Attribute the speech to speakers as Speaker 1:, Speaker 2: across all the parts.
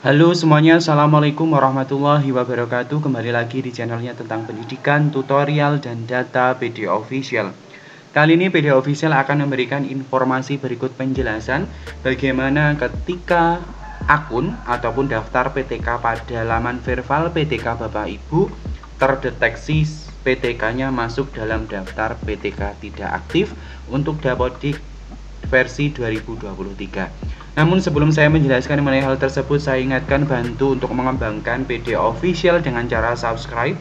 Speaker 1: Halo semuanya, Assalamualaikum warahmatullahi wabarakatuh. Kembali lagi di channelnya tentang pendidikan, tutorial, dan data PD Official. Kali ini PD Official akan memberikan informasi berikut penjelasan bagaimana ketika akun ataupun daftar PTK pada laman Verval PTK Bapak Ibu terdeteksi PTK-nya masuk dalam daftar PTK tidak aktif untuk Dapodik versi 2023. Namun sebelum saya menjelaskan mengenai hal tersebut, saya ingatkan bantu untuk mengembangkan PD Official dengan cara subscribe,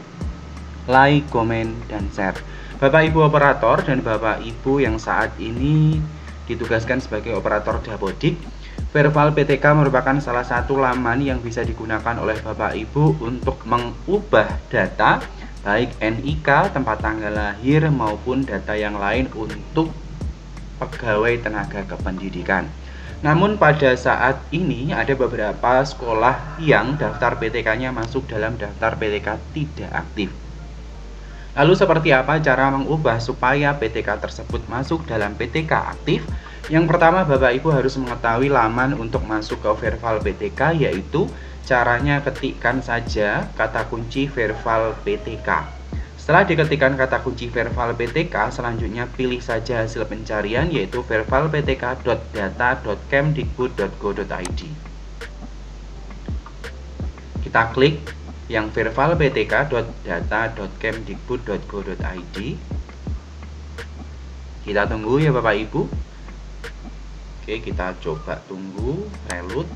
Speaker 1: like, komen, dan share. Bapak Ibu operator dan Bapak Ibu yang saat ini ditugaskan sebagai operator Dapodik, Verval PTK merupakan salah satu laman yang bisa digunakan oleh Bapak Ibu untuk mengubah data baik NIK, tempat tanggal lahir, maupun data yang lain untuk pegawai tenaga kependidikan. Namun pada saat ini ada beberapa sekolah yang daftar PTK-nya masuk dalam daftar PTK tidak aktif. Lalu seperti apa cara mengubah supaya PTK tersebut masuk dalam PTK aktif? Yang pertama, Bapak Ibu harus mengetahui laman untuk masuk ke Verval PTK, yaitu caranya ketikkan saja kata kunci Verval PTK. Setelah diketikkan kata kunci Verval PTK, selanjutnya pilih saja hasil pencarian yaitu vervalptk.data.kemdikbud.go.id. Kita klik yang vervalptk.data.kemdikbud.go.id. Kita tunggu ya Bapak Ibu. Oke, kita coba tunggu reload.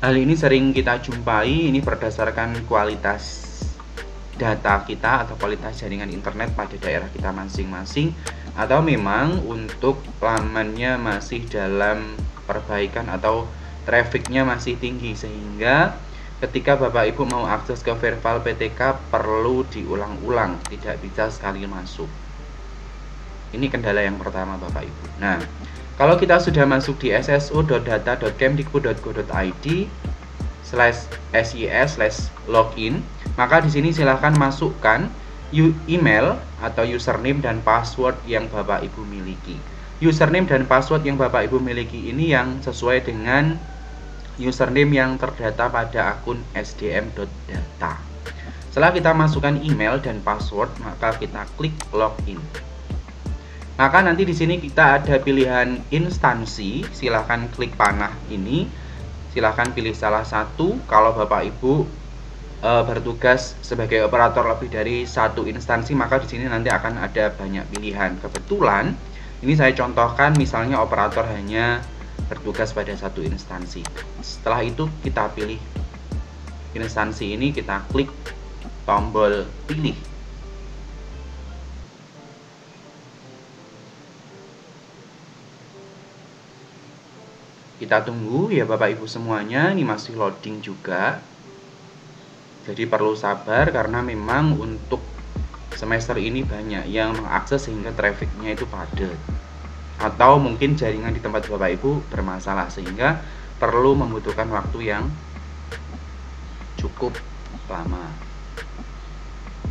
Speaker 1: Hal ini sering kita jumpai, ini berdasarkan kualitas data kita atau kualitas jaringan internet pada daerah kita masing-masing, atau memang untuk lamannya masih dalam perbaikan atau trafficnya masih tinggi, sehingga ketika Bapak Ibu mau akses ke Verval PTK perlu diulang-ulang, tidak bisa sekali masuk. Ini kendala yang pertama Bapak Ibu. Nah, kalau kita sudah masuk di sso.data.kemdikbud.go.id/sis/login, maka di sini silahkan masukkan email atau username dan password yang Bapak Ibu miliki. Username dan password yang Bapak Ibu miliki ini yang sesuai dengan username yang terdata pada akun sdm.data. Setelah kita masukkan email dan password, maka kita klik login. Maka nanti di sini kita ada pilihan instansi, silahkan klik panah ini, silahkan pilih salah satu. Kalau Bapak Ibu bertugas sebagai operator lebih dari satu instansi, maka di sini nanti akan ada banyak pilihan. Kebetulan ini saya contohkan, misalnya operator hanya bertugas pada satu instansi. Setelah itu kita pilih instansi ini, kita klik tombol pilih. Kita tunggu ya Bapak Ibu semuanya, ini masih loading juga. Jadi perlu sabar karena memang untuk semester ini banyak yang mengakses sehingga trafficnya itu padat. Atau mungkin jaringan di tempat Bapak Ibu bermasalah sehingga perlu membutuhkan waktu yang cukup lama.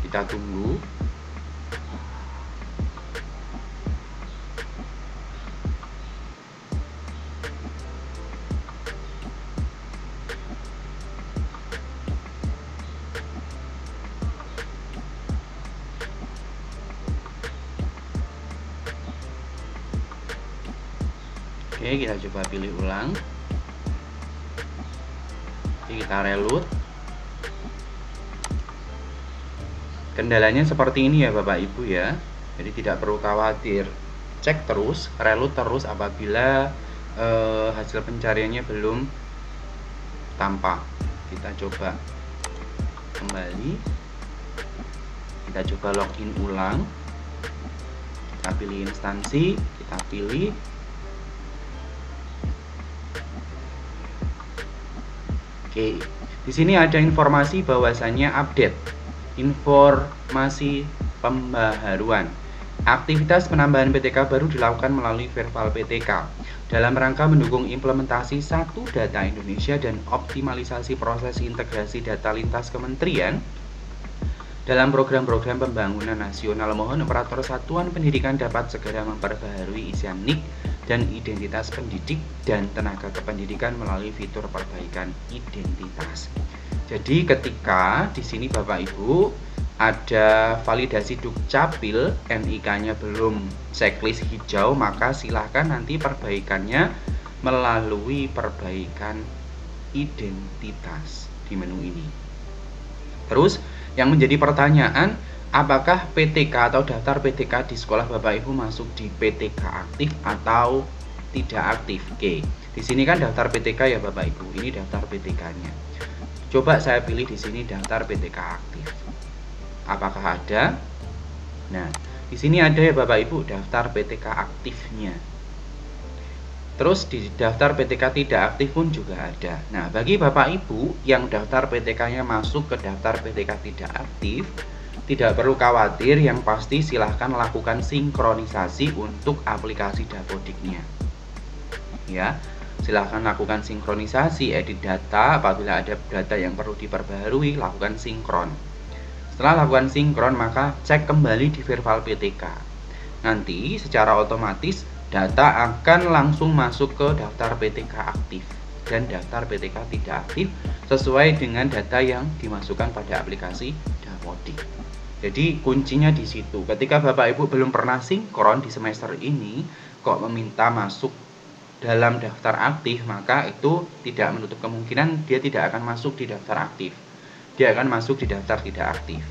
Speaker 1: Kita tunggu. Oke, kita coba pilih ulang. Oke, kita reload. Kendalanya seperti ini ya Bapak Ibu ya. Jadi tidak perlu khawatir. Cek terus, reload terus apabila hasil pencariannya belum tampak. Kita coba kembali. Kita coba login ulang. Kita pilih instansi, kita pilih. Oke, di sini ada informasi bahwasannya update, informasi pembaharuan. Aktivitas penambahan PTK baru dilakukan melalui Verval PTK dalam rangka mendukung implementasi Satu Data Indonesia dan optimalisasi proses integrasi data lintas kementerian. Dalam program-program pembangunan nasional, mohon operator satuan pendidikan dapat segera memperbaharui isian NIK dan identitas pendidik dan tenaga kependidikan melalui fitur perbaikan identitas. Jadi ketika di sini Bapak Ibu ada validasi Dukcapil, NIK-nya belum checklist hijau, maka silahkan nanti perbaikannya melalui perbaikan identitas di menu ini. Terus yang menjadi pertanyaan, apakah PTK atau daftar PTK di sekolah Bapak Ibu masuk di PTK aktif atau tidak aktif? Oke, di sini kan daftar PTK ya Bapak Ibu. Ini daftar PTK-nya. Coba saya pilih di sini daftar PTK aktif. Apakah ada? Nah, di sini ada ya Bapak Ibu daftar PTK aktifnya. Terus di daftar PTK tidak aktif pun juga ada. Nah, bagi Bapak Ibu yang daftar PTK-nya masuk ke daftar PTK tidak aktif, tidak perlu khawatir, yang pasti silahkan lakukan sinkronisasi untuk aplikasi Dapodiknya. Ya, silahkan lakukan sinkronisasi, edit data, apabila ada data yang perlu diperbaharui, lakukan sinkron. Setelah lakukan sinkron, maka cek kembali di Virtual PTK. Nanti secara otomatis data akan langsung masuk ke daftar PTK aktif dan daftar PTK tidak aktif sesuai dengan data yang dimasukkan pada aplikasi Dapodik. Jadi kuncinya di situ. Ketika Bapak Ibu belum pernah sinkron di semester ini, kok meminta masuk dalam daftar aktif, maka itu tidak menutup kemungkinan dia tidak akan masuk di daftar aktif. Dia akan masuk di daftar tidak aktif.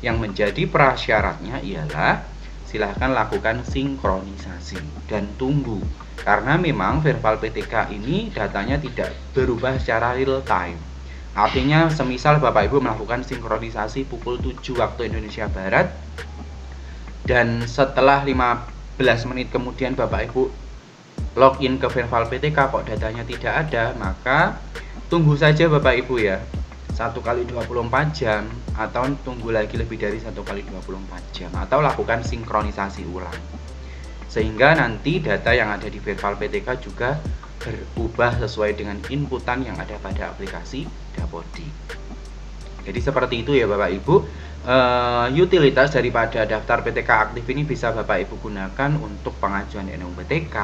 Speaker 1: Yang menjadi prasyaratnya ialah silahkan lakukan sinkronisasi dan tunggu, karena memang Virtual PTK ini datanya tidak berubah secara real time. Artinya semisal Bapak Ibu melakukan sinkronisasi pukul 7 waktu Indonesia Barat dan setelah 15 menit kemudian Bapak Ibu login ke Virtual PTK kok datanya tidak ada, maka tunggu saja Bapak Ibu ya, 1 kali 24 jam atau tunggu lagi lebih dari 1 kali 24 jam atau lakukan sinkronisasi ulang, sehingga nanti data yang ada di Virtual PTK juga berubah sesuai dengan inputan yang ada pada aplikasi Dapodik. Jadi seperti itu ya Bapak Ibu. Utilitas daripada daftar PTK aktif ini bisa Bapak Ibu gunakan untuk pengajuan NUPTK,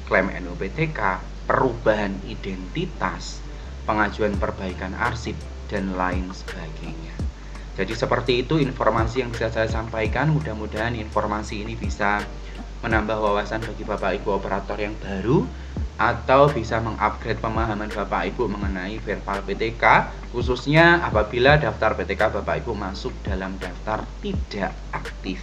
Speaker 1: klaim NUPTK, perubahan identitas, pengajuan perbaikan arsip, dan lain sebagainya. Jadi seperti itu informasi yang bisa saya sampaikan. Mudah-mudahan informasi ini bisa menambah wawasan bagi Bapak Ibu operator yang baru, atau bisa mengupgrade pemahaman Bapak Ibu mengenai Virtual PTK, khususnya apabila daftar PTK Bapak Ibu masuk dalam daftar tidak aktif.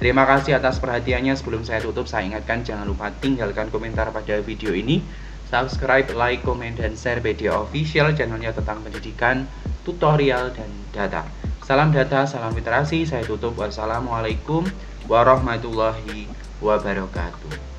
Speaker 1: Terima kasih atas perhatiannya. Sebelum saya tutup, saya ingatkan jangan lupa tinggalkan komentar pada video ini, subscribe, like, komen, dan share BD Official, channelnya tentang pendidikan, tutorial, dan data. Salam data, salam literasi. Saya tutup. Wassalamualaikum warahmatullahi wabarakatuh.